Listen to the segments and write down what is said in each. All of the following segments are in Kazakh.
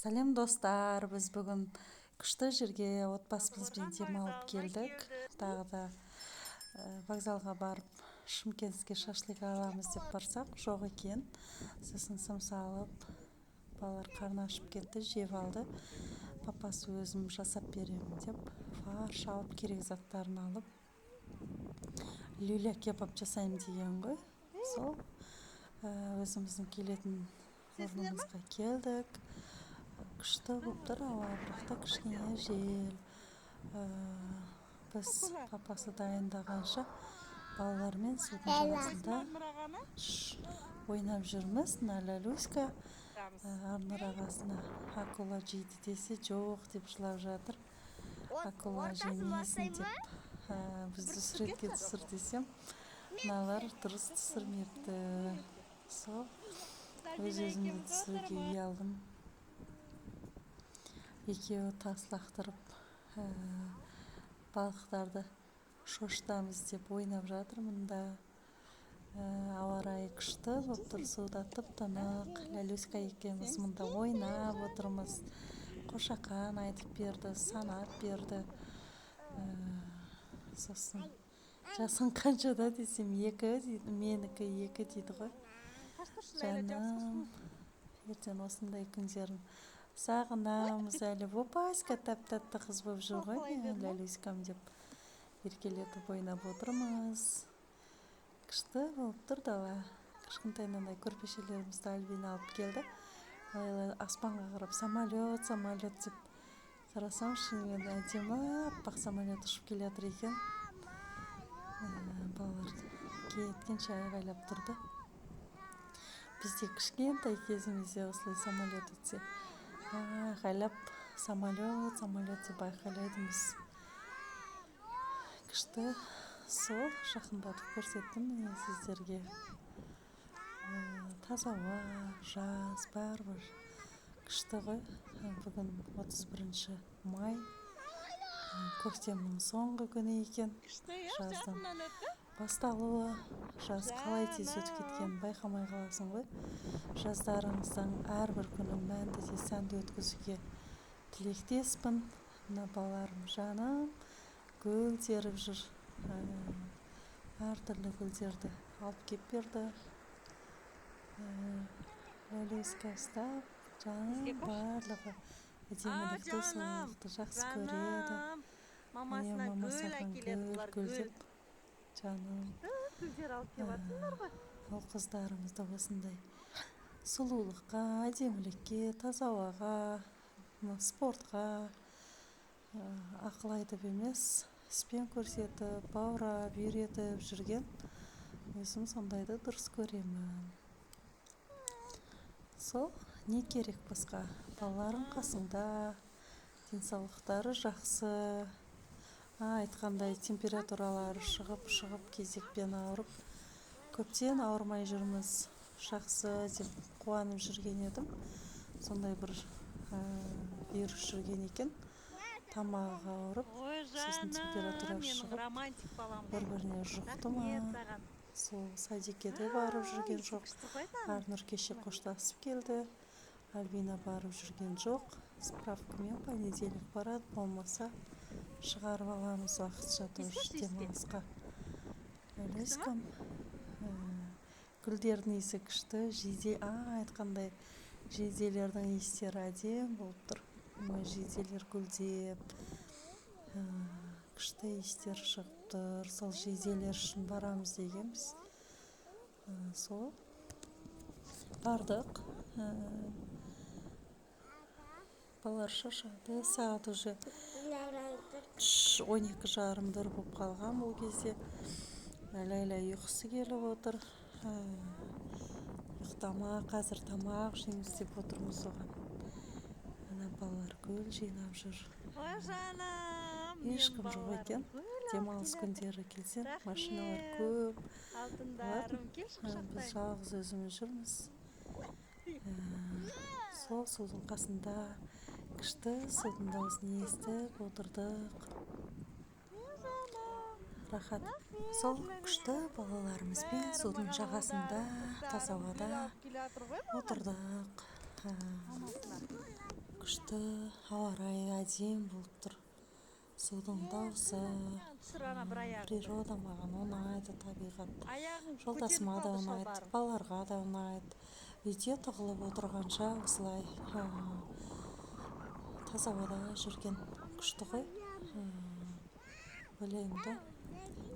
Сәлем достар, біз бүгін күшті жерге отбасымызбен демалып келдік. Тағы да вокзалға барып Шымкентке шашлык аламыз деп барсақ, жоқ екен. Сосын салып, балалар қарны ашып кетті, жеп алды. Папасы өзім жасап беремін деп, фарш алып, керек заттарын алып, люля кебап жасаймын деген ғой. Сол өзіміздің келетін орнымызға келдік. Күшті болып тұр, ауа бірақта кішкене жел. Біз папасы дайындағанша балалармен судың жағасында ойнап жүрміз. Наля Люська Арнұр ағасына акула жейді десе, жоқ деп жылап жатыр. Акула жемесін деп бізді суретке түсір десем, мыналар дұрыс түсірмепті. Сол өз-өзімді түсіруге ұялдым. Екеуі тас лақтырып, балықтарды шошытамыз деп ойнап жатыр. Мұнда ауа райы күшті болып тұр, суда тып-тынық. Ләлюська екеуміз мұнда ойнап отырмыз. Қошақан айтып берді, санап берді. Сосын жасың қаншада десем, 2 дейді, менікі 2 дейді ғой. Жаным, ертең осындай күндерін сағынамыз әлі. Опаська тәп-тәтті қыз болып жүр ғой, Ләлюськам деп еркелетіп ойнап отырмыз. Күшті болып тұр дала. Кішкентайынан көрпешелерімізді Альбина алып келді. Аспанға қарап самолет деп қарасам, шынымен әдемі аппақ самолет ұшып келе жатыр екен. Балалар кеткенше айғайлап тұрды. Бізде кішкентай кезімізде осылай самолет өтсе, айғайлап самолет деп айқайлайтынбыз. Күшті. Сол жақындатып көрсеттім сіздерге. Таза ауа, жаз, бәрібір күшті ғой. Бүгін 31 май, көктемнің соңғы күні екен. Жаздың басталуы, жаз қалай тез өтіп кеткенін байқамай қаласың ғой. Жаздарыңыздың әрбір күні мәнді де сәнді өткізуге тілектеспін. Мына балаларым жаным гүл теріп жүр. Әртүрлі гүлдерді алып кеп берді. Ләлюська ұстап, жаным барлығы әдемілікті, сұлулықты жақсы көреді. Мама саған гүл деп, жаным. Ол қыздарымызды осындай сұлулыққа, әдемілікке, таза ауаға, спортқа ақыл айтып емес, іспен көрсетіп, баурап, үйретіп жүрген. Өзім сондайды дұрыс көремін. Сол, не керек басқа? Балаларым қасыңда, денсаулықтары жақсы. Айтқандай температуралары шығып, кезекпен ауырып, көптен ауырмай жүрміз. Жақсы деп қуанып жүрген едім. Сондай бір вирус жүрген екен. Тамағы ауырып, сосын температура шығып, бір-біріне жұқты ма. Сол садикеде барып жүрген жоқ. Арнұр кеше қоштасып келді. Альбина барып жүрген жоқ. Справкамен понедельник барады, болмаса шығарып аламыз уақытша демалысқа. Ләлюськам гүлдердің иісі күшті, айтқандай жейделердің иістері әдем болып тұр. Жейделер гүлдеп, күшті иістер шығып тұр. Сол жейделер үшін барамыз дегенбіз. Сол бардық. Балалар шошады. Сағат уже 12:30 болып қалған бұл кезде. Ләйлә ұйқысы келіп отыр. Ұйықтама, қазір тамақ жейміз деп отырмыз оған. Балалар гүл жинап жүр. Ешкім жоқ екен. Демалыс күндері келсе, машиналар көп. Біз жалғыз өзіміз жүрміз. Сол судың қасында күшті судың дауысын естіп отырдық. Рахат. Сол күшті балаларымызбен судың жағасында, таза ауада отырдық. күшті, ауа райы әдемі болып тұр. Судың дауысы, природа маған ұнайды, табиғат. Жолдасыма да ұнайды, балаларға да ұнайды. Үйде тығылып отырғанша осылай таза ауада жүрген күшті ғой. Ойлаймын да,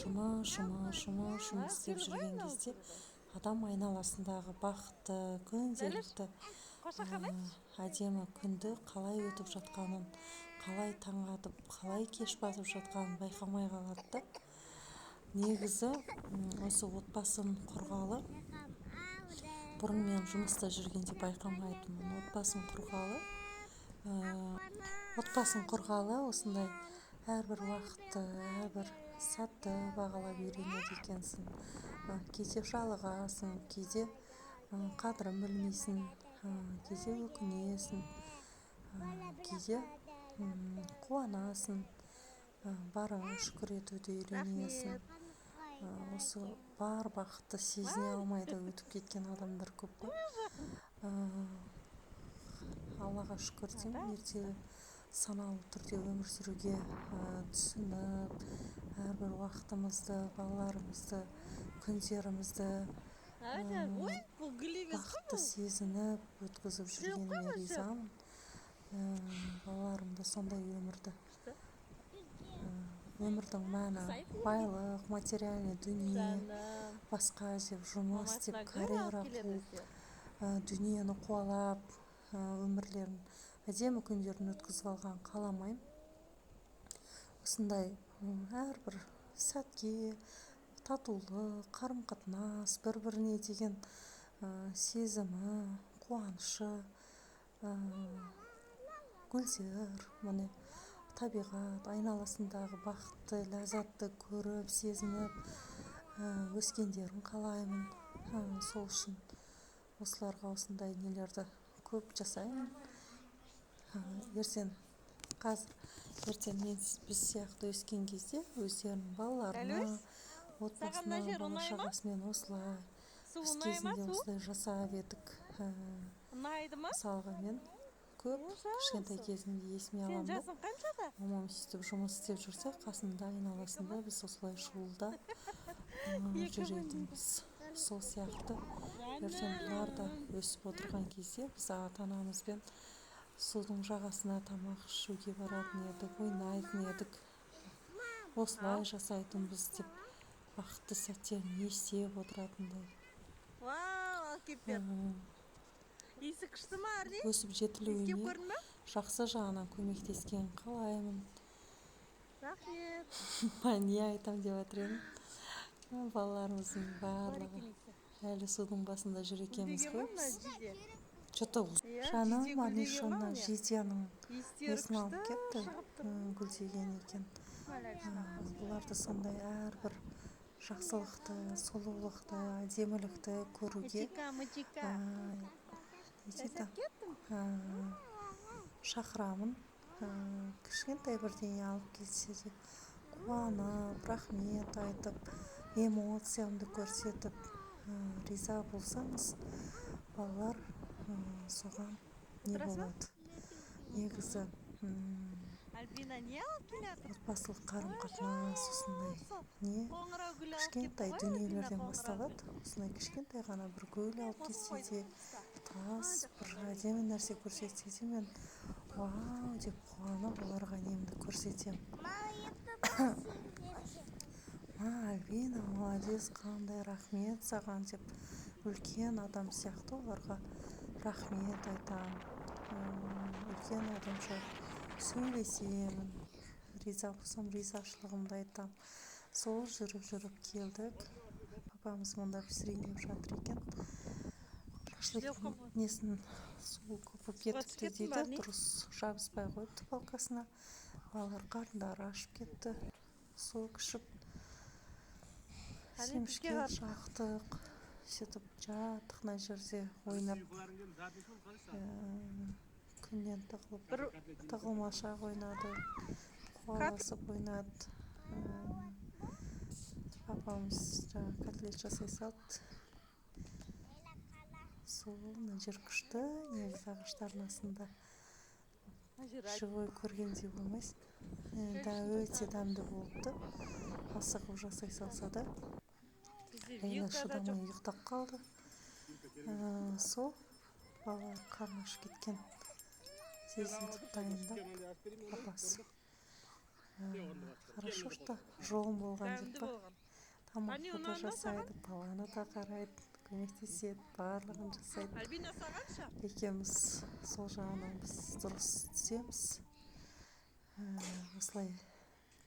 жұмыс істеп жүрген кезде адам айналасындағы бақытты, күнделікті әдемі күнді қалай өтіп жатқанын, қалай таң атып, қалай кеш батып жатқанын байқамай қалады да. Негізі осы отбасын құрғалы, бұрын мен жұмыста жүргенде байқамайтынмын. Отбасын құрғалы осындай әрбір уақытты, әрбір сәтті бағалап үйренеді екенсің. Кейде жалығасың, кейде қадірін білмейсің, кейде өкінесің, кейде қуанасың, барыңа шүкір етуді үйренесің. Осы бар бақытты сезіне алмай да өтіп кеткен адамдар көп қой. Аллаға шүкір деймін, ертегі саналы түрде өмір сүруге түсініп, әрбір уақытымызды, балаларымызды, күндерімізді бақытты сезініп өткізіп жүргеніме ризамын. Балаларым да сондай өмірдің мәні, байлық, материальный дүние, басқа деп жұмыс деп, карьера қуып, дүниені қуалап, өмірлерін әдемі күндерін өткізіп алған қаламаймын. Осындай әрбір сәтке татулық, қарым-қатынас, бір-біріне деген сезімі, қуанышы, гүлдер, міне табиғат, айналасындағы бақытты, ләззатты көріп, сезініп өскендерін қалаймын. Сол үшін осыларға осындай нелерді көп жасаймын. Ертең біз сияқты өскен кезде өздерінің балаларына, отбасына, бала-шағасымен осылай, біз кезінде осылай жасап едік. Мысалға мен көп кішкентай кезімде есіме аламын да, мамам сөйтіп жұмыс істеп жүрсе, қасында, айналасында біз осылай шуылда жүретінбіз. Сол сияқты ертең бұлар да өсіп отырған кезде біз ата-анамызбен судың жағасына тамақ ішуге баратын едік, ойнайтын едік. Осылай жасайтынбыз деп бақытты сәттерін естеп отыратындай. Иісі күшті ма, Арни? Өсіп жетілуіне жақсы жағынан көмектескен қалаймын. Рахмет. Не айтам деп отыр едім. Балаларымыздың барлығы әлі судың басында жүр екенбіз ғой біз. Что-то жаным Марнишона жиденің есін алып кетті, гүлдеген екен. Бұларды сондай әрбір жақсылықты, сұлулықты, әдемілікті көруге шақырамын. Кішкентай бірдеңе алып келсе де қуанып, рахмет айтып, эмоциямды көрсетіп, риза болсаңыз, балалар соған не болады. Негізі отбасылық қарым-қатынас осындай кішкентай дүниелерден басталады. Осындай кішкентай ғана бір гүл алып келсе де, тас бір әдемі нәрсе көрсетсе де, мен вау деп қуанып оларға немді көрсетем. Альбина, молодец, қандай рахмет саған деп үлкен адам сияқты оларға рахмет айтам. Үлкен адамша сөйлесемін, риза болсам ризашылығымды айтам. Сол жүріп келдік. Папамыз мұнда пісірейін деп жатыр екен. Несін су көпіп кетіпті дейді, дұрыс жабыспай қойыпты палкасына. Балалар қарындары ашып кетті, су ішіп, семішке жақтық, сөйтіп жаттық мына жерде ойнап, күннен тығылмашақ ойнады, қуаласып ойнады. Папамыз котлет жасай салды. Сол мына жер күшті, негізі ағаштардың астында живой көргендей болмайсың. Да, өте дәмді болыпты. Асығып жасай салса да. Лейла шыдамай ұйықтап қалды. Сол балалар қарны ашып кеткен. Тездетіп дайындап папасы. Хорошо, что жолым болған деп па. Тамақты да жасайды, баланы да қарайды, көмектеседі, барлығын жасайды. Альбина сағанша? Екеуміз сол жағынан біз дұрыс түсеміз. Осылай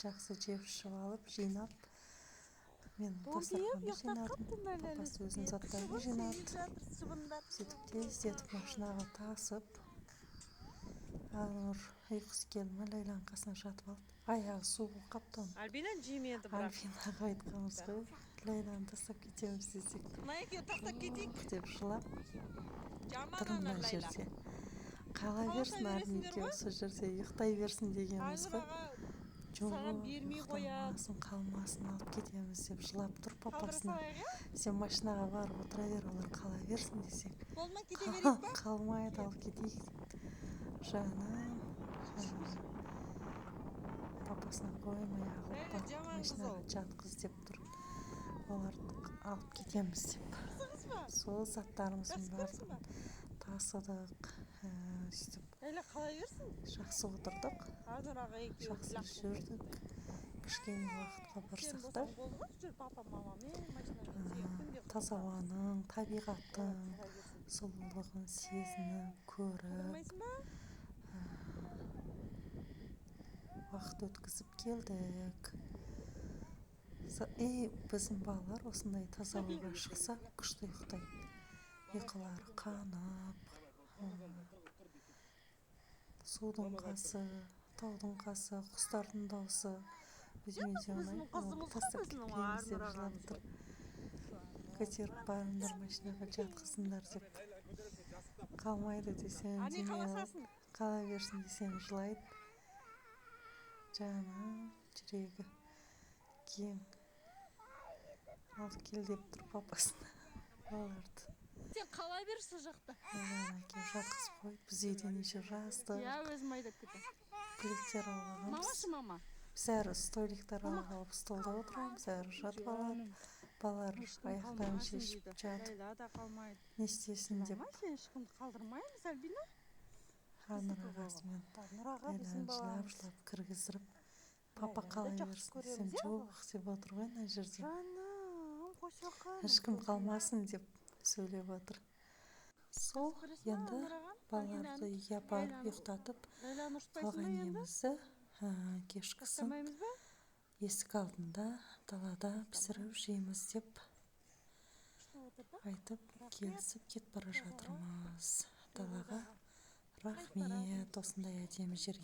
жақсы жеп ішіп алып, жинап. Мен дастарханды жинадым. Папасы өзінің заттарын жинады. Сөйтіп тездетіп машинаға тасып. Анур ұйқысы келді, Лейланың қасына жатып алды. Аяғы су болып қапты оның. Альбина жемеді бірақ. Альбинаға айтқанбыз ғой, Лейланы тастап кетеміз десек. Мына екеуі тастап кетейік. Деп жылап Жаман тұрмын ана мына Лейла. жерде. Қала берсін Арни екеуі сол жерде ұйықтай берсін дегенбіз ғой. Саған бермей қояды. Ұйықтамасын, қалмасын, алып кетеміз деп жылап тұр папасына. Сен машинаға барып отыра бер, олар қала берсін десек. Болмай кете берейік па? Қалмайды, алып кетейік. Жаным. Папасына қоймай ағылып машинаға жатқыз деп тұр. Оларды алып кетеміз деп. Сол заттарымыздың барлығын тасыдық. Лейла қала берсін. Жақсы отырдық. Жақсы жүрдік. Кішкене уақытқа барсақ та таза ауаның, табиғаттың сұлулығын сезініп, көріп уақыт өткізіп келдік. Біздің балалар осындай таза ауаға шықса күшті ұйықтайды. Ұйқылары қанып, судың қасы, таудың қасы, құстардың дауысы өзіме ұнайды. Тастап кетпейміз деп жылап тұр. Көтеріп барыңдар машинаға жатқызыңдар деп. Қалмайды десем демей, қала берсін десем жылайды. Жаным, жүрегі кең. Алып кел деп тұр папасына балаларды. Сен қала берсі жақта. Әкем жатқызып қойды. Біз үйден еще жаздық. Өзім айдап кетем. Плиттер алғанбыз. Мамашы мама. Біз әрі столиктар алып столда отырамыз, әрі жатып алады. Балалар аяқтарын шешіп жатып. Лейла да қалмайды. Не істесін деп. Сен ешкімді қалдырмаймыз, Альбина. Анур ағасымен Лейланы жылап кіргіздіріп. Папа қала берсін десем жоқ деп отыр ғой ана жерде. Ешкім қалмасын деп сөйлеп отыр. Сол енді балаларды үйге апарып ұйықтатып қалған емізді кешкісін есік алдында далада пісіріп жейміз деп айтып келісіп кетіп бара жатырмыз далаға. Рахмет осындай әдемі жерге.